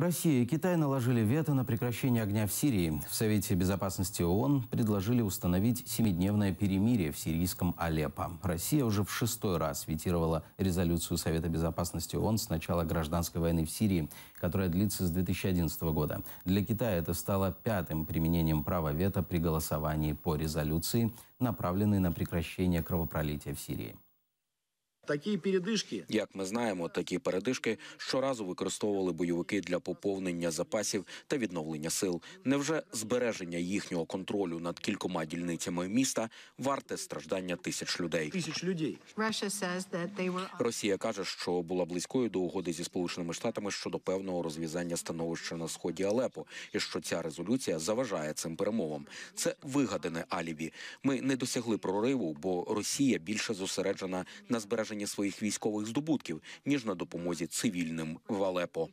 Россия и Китай наложили вето на прекращение огня в Сирии. В Совете Безопасности ООН предложили установить 7-дневное перемирие в сирийском Алеппо. Россия уже в 6-й раз ветировала резолюцию Совета Безопасности ООН с начала гражданской войны в Сирии, которая длится с 2011 года. Для Китая это стало 5-м применением права вето при голосовании по резолюции, направленной на прекращение кровопролития в Сирии. Такі передишки. Як ми знаємо, такі передишки щоразу використовували бойовики для поповнення запасів та відновлення сил. Невже збереження їхнього контролю над кількома дільницями міста варте страждання тисяч людей? Росія каже, що була близькою до угоди зі Сполученими Штатами щодо певного розв'язання становища на сході Алеппо, і що ця резолюція заважає цим перемовам. Це вигадане алібі. Ми не досягли прориву, бо Росія більше зосереджена на збереженні своїх військових здобутків, ніж на допомозі цивільним в Алеппо.